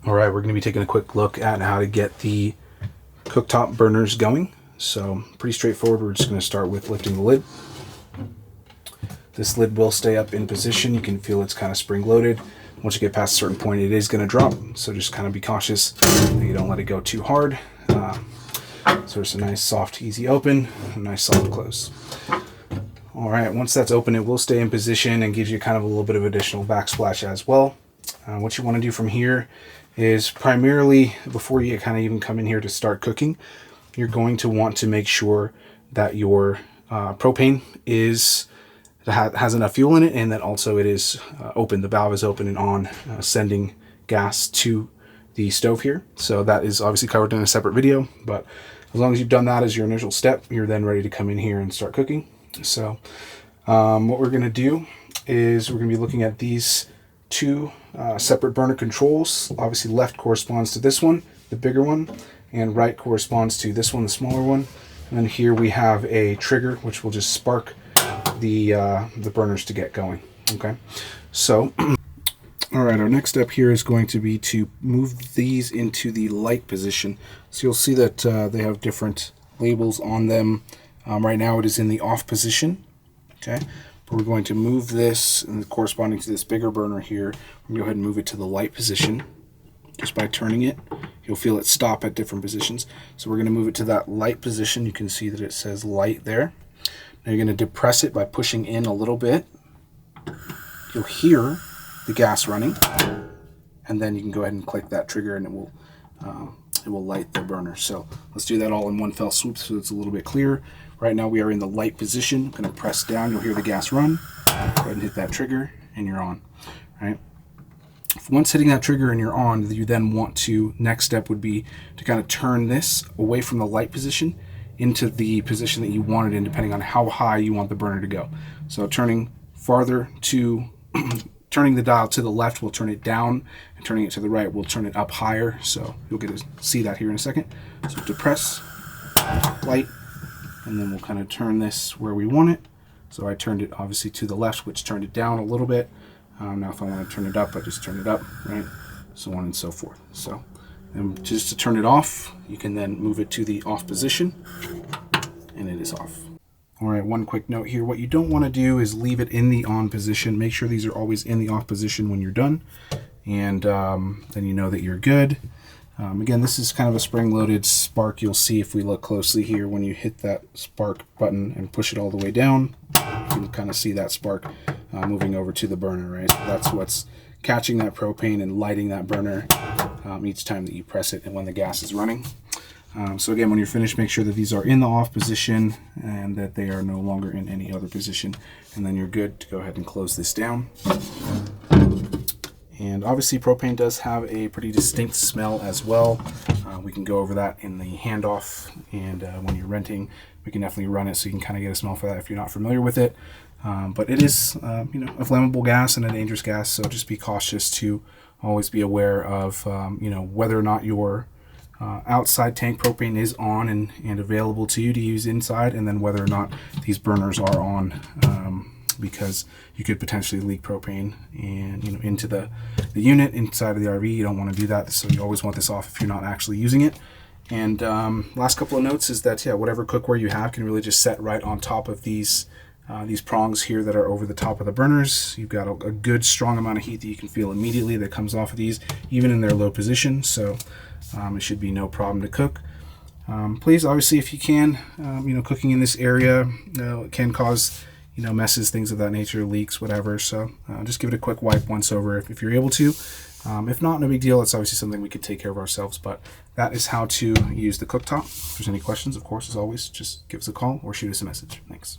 All right, we're going to be taking a quick look at how to get the cooktop burners going. So pretty straightforward. We're just going to start with lifting the lid. This lid will stay up in position. You can feel it's kind of spring loaded. Once you get past a certain point, it is going to drop. So just kind of be cautious that you don't let it go too hard. So it's a nice, soft, easy open, a nice, soft close. All right, once that's open, it will stay in position and gives you kind of a little bit of additional backsplash as well. What you want to do from here is primarily, before you kind of even come in here to start cooking, you're going to want to make sure that your propane has enough fuel in it, and that also it is open. The valve is open and on, sending gas to the stove here. So that is obviously covered in a separate video, but as long as you've done that as your initial step, you're then ready to come in here and start cooking. So what we're going to do is we're going to be looking at these two separate burner controls. Obviously left corresponds to this one, the bigger one, and right corresponds to this one, the smaller one. And then here we have a trigger which will just spark the burners to get going. Okay, so all right, our next step here is going to be to move these into the light position. So you'll see that they have different labels on them. Right now it is in the off position. Okay, but we're going to move this, and corresponding to this bigger burner here, we're going to go ahead and move it to the light position. Just by turning it, you'll feel it stop at different positions. So we're going to move it to that light position. You can see that it says light there. Now you're going to depress it by pushing in a little bit. You'll hear the gas running, and then you can go ahead and click that trigger, and it will light the burner. So let's do that all in one fell swoop so it's a little bit clearer. Right now we are in the light position. I'm going to press down. You'll hear the gas run. Go ahead and hit that trigger, and you're on. All right. Once hitting that trigger and you're on, you then want to, next step would be to kind of turn this away from the light position into the position that you want it in, depending on how high you want the burner to go. So turning farther to, turning the dial to the left will turn it down, and turning it to the right will turn it up higher. So you'll get to see that here in a second. So depress, light, and then we'll kind of turn this where we want it. So I turned it obviously to the left, which turned it down a little bit. Now if I want to turn it up, I just turn it up, right? So on and so forth. So, and just to turn it off, you can then move it to the off position, and it is off. All right, one quick note here. What you don't want to do is leave it in the on position. Make sure these are always in the off position when you're done, and then you know that you're good. Again, this is kind of a spring-loaded spark. You'll see if we look closely here, when you hit that spark button and push it all the way down, you can kind of see that spark moving over to the burner, right? So that's what's catching that propane and lighting that burner each time that you press it and when the gas is running. So again, when you're finished, make sure that these are in the off position and that they are no longer in any other position, and then you're good to go ahead and close this down. And obviously propane does have a pretty distinct smell as well. We can go over that in the handoff, and when you're renting, we can definitely run it so you can kind of get a smell for that if you're not familiar with it. But it is a flammable gas and a dangerous gas, so just be cautious to always be aware of whether or not your outside tank propane is on and available to you to use inside, and then whether or not these burners are on, because you could potentially leak propane and into the unit inside of the RV. You don't want to do that, so you always want this off if you're not actually using it. And last couple of notes is that whatever cookware you have can really just set right on top of these prongs here that are over the top of the burners. You've got a good strong amount of heat that you can feel immediately that comes off of these, even in their low position. So it should be no problem to cook. Please, obviously, if you can, cooking in this area it can cause messes, things of that nature, leaks, whatever. So just give it a quick wipe once over if you're able to. If not, no big deal. It's obviously something we could take care of ourselves, but that is how to use the cooktop. If there's any questions, of course, as always, just give us a call or shoot us a message. Thanks.